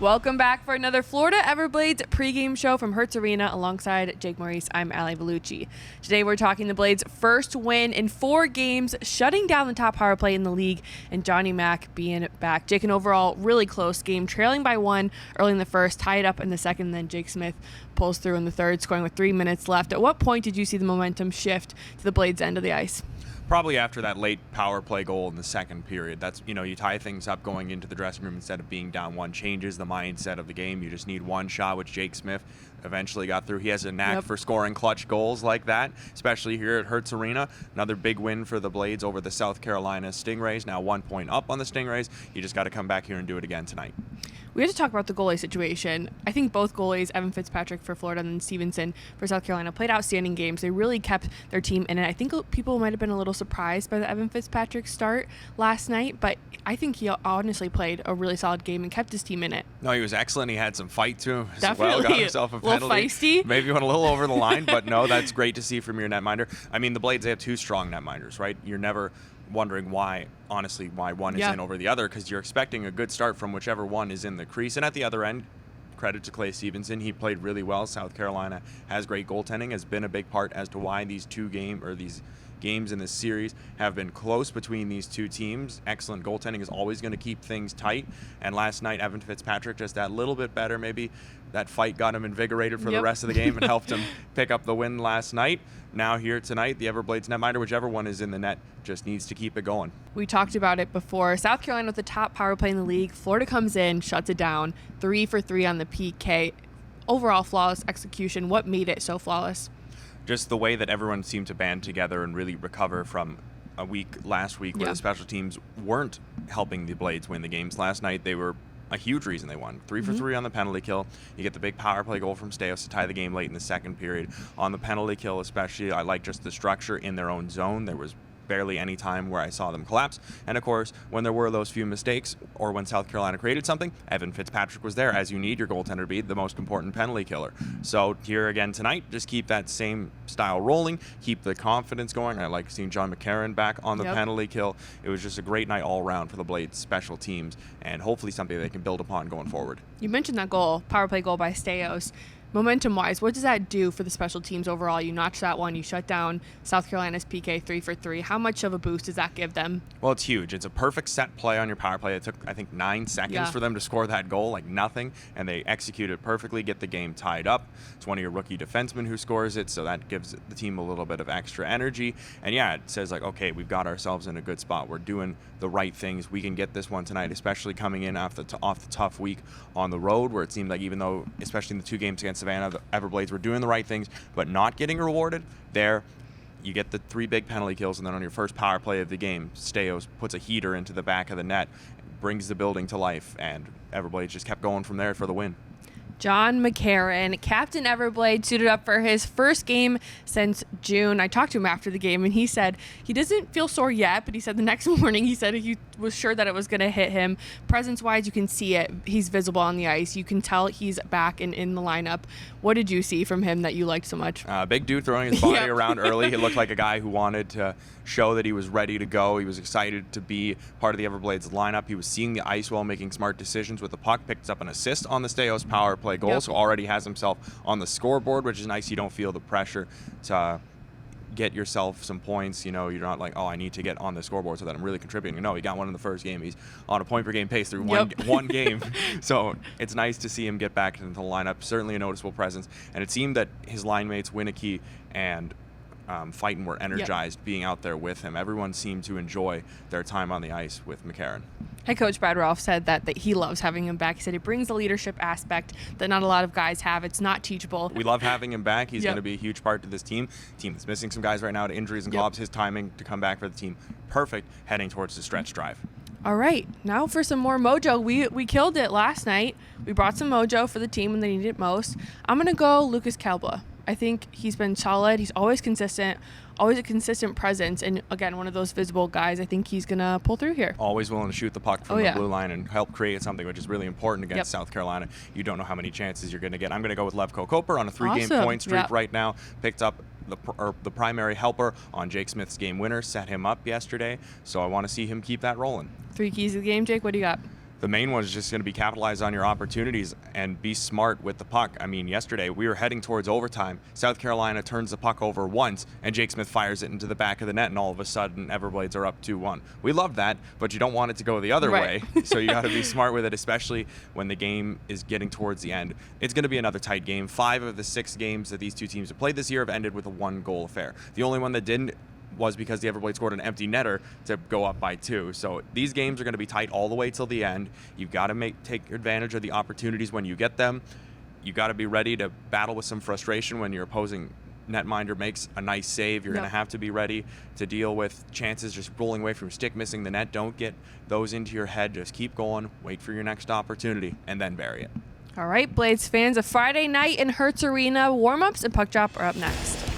Welcome back for another Florida Everblades pregame show from Hertz Arena alongside Jake Maurice. I'm Allie Bellucci. Today we're talking the Blades' first win in 4 games, shutting down the top power play in the league, and Johnny Mack being back. Jake, an overall really close game, trailing by 1 early in the first, tied up in the second, and then Jake Smith pulls through in the third, scoring with 3 minutes left. At what point did you see the momentum shift to the Blades' end of the ice? Probably after that late power play goal in the second period. That's, you tie things up going into the dressing room instead of being down 1, changes the mindset of the game. You just need one shot, which Jake Smith eventually got through. He has a knack for scoring clutch goals like that, especially here at Hertz Arena. Another big win for the Blades over the South Carolina Stingrays. Now 1 point up on the Stingrays. You just got to come back here and do it again tonight. We have to talk about the goalie situation. I think both goalies, Evan Fitzpatrick for Florida and then Stevenson for South Carolina, played outstanding games. They really kept their team in it. I think people might have been a little surprised by the Evan Fitzpatrick start last night, but I think he honestly played a really solid game and kept his team in it. No, he was excellent. He had some fight to him as Definitely. well. Got himself a penalty. A little feisty. Maybe went a little over the line, but no, that's great to see from your netminder. I mean, the Blades, they have 2 strong netminders, right? You're never wondering why one is in over the other, because you're expecting a good start from whichever one is in the crease. And at the other end, credit to Clay Stevenson. He played really well. South Carolina has great goaltending, has been a big part as to why these games in this series have been close between these two teams. Excellent goaltending is always going to keep things tight. And last night, Evan Fitzpatrick just that little bit better. Maybe that fight got him invigorated for the rest of the game and helped him pick up the win last night. Now here tonight, the Everblades netminder, whichever one is in the net, just needs to keep it going. We talked about it before. South Carolina with the top power play in the league. Florida comes in, shuts it down, 3 for 3 on the PK. Overall flawless execution. What made it so flawless? Just the way that everyone seemed to band together and really recover from a week last week where the special teams weren't helping the Blades win the games. Last night, they were a huge reason they won. 3 for 3 on the penalty kill. You get the big power play goal from Staios to tie the game late in the second period. On the penalty kill especially, I like just the structure in their own zone. There was barely any time where I saw them collapse. And of course, when there were those few mistakes or when South Carolina created something, Evan Fitzpatrick was there, as you need your goaltender to be the most important penalty killer. So here again tonight, just keep that same style rolling, keep the confidence going. I like seeing John McCarron back on the penalty kill. It was just a great night all around for the Blades special teams, and hopefully something they can build upon going forward. You mentioned that goal, power play goal by Staios. Momentum-wise, what does that do for the special teams overall? You notch that one, you shut down South Carolina's PK 3 for 3. How much of a boost does that give them? Well, it's huge. It's a perfect set play on your power play. It took, I think, 9 seconds for them to score that goal, like nothing, and they execute it perfectly, get the game tied up. It's one of your rookie defensemen who scores it, so that gives the team a little bit of extra energy. And yeah, it says like, okay, we've got ourselves in a good spot. We're doing the right things. We can get this one tonight, especially coming in off the tough week on the road, where it seemed like even though, especially in the 2 games against Savannah, the Everblades were doing the right things, but not getting rewarded. There, you get the 3 big penalty kills, and then on your first power play of the game, Staios puts a heater into the back of the net, brings the building to life, and Everblades just kept going from there for the win. John McCarron, Captain Everblade, suited up for his first game since June. I talked to him after the game, and he said he doesn't feel sore yet, but he said the next morning he said he was sure that it was going to hit him. Presence-wise, you can see it. He's visible on the ice. You can tell he's back and in the lineup. What did you see from him that you liked so much? Big dude throwing his body around early. He looked like a guy who wanted to show that he was ready to go. He was excited to be part of the Everblades lineup. He was seeing the ice well, making smart decisions with the puck. Picked up an assist on the Staios power play goal, so already has himself on the scoreboard, which is nice. You don't feel the pressure to get yourself some points. You're not like, oh, I need to get on the scoreboard so that I'm really contributing. No, he got one in the first game. He's on a point per game pace through one game. So it's nice to see him get back into the lineup. Certainly a noticeable presence. And it seemed that his line mates, Winicky and Fighton, were energized being out there with him. Everyone seemed to enjoy their time on the ice with McCarron. Head coach Brad Rolfe said that he loves having him back. He said it brings a leadership aspect that not a lot of guys have. It's not teachable. We love having him back. He's going to be a huge part to this team. Team that's missing some guys right now to injuries and gloves. His timing to come back for the team, perfect heading towards the stretch drive. All right, now for some more mojo. We killed it last night. We brought some mojo for the team when they needed it most. I'm going to go Lucas Kalba. I think he's been solid. He's always consistent, always a consistent presence, and again, one of those visible guys. I think he's going to pull through here. Always willing to shoot the puck from the blue line and help create something, which is really important against South Carolina. You don't know how many chances you're going to get. I'm going to go with Levko Koper on a 3-game point streak right now. Picked up the primary helper on Jake Smith's game winner, set him up yesterday, so I want to see him keep that rolling. 3 keys of the game, Jake. What do you got? The main one is just going to be capitalize on your opportunities and be smart with the puck. I mean, yesterday we were heading towards overtime. South Carolina turns the puck over once, and Jake Smith fires it into the back of the net, and all of a sudden Everblades are up 2-1. We love that, but you don't want it to go the other way. So you got to be smart with it, especially when the game is getting towards the end. It's going to be another tight game. 5 of the 6 games that these two teams have played this year have ended with a 1-goal affair. The only one that didn't was because the Everblades scored an empty netter to go up by 2. So these games are going to be tight all the way till the end. You've got to take advantage of the opportunities when you get them. You've got to be ready to battle with some frustration when your opposing netminder makes a nice save. You're going to have to be ready to deal with chances just rolling away from your stick, missing the net. Don't get those into your head. Just keep going, wait for your next opportunity, and then bury it. All right, Blades fans, a Friday night in Hertz Arena. Warm-ups and puck drop are up next.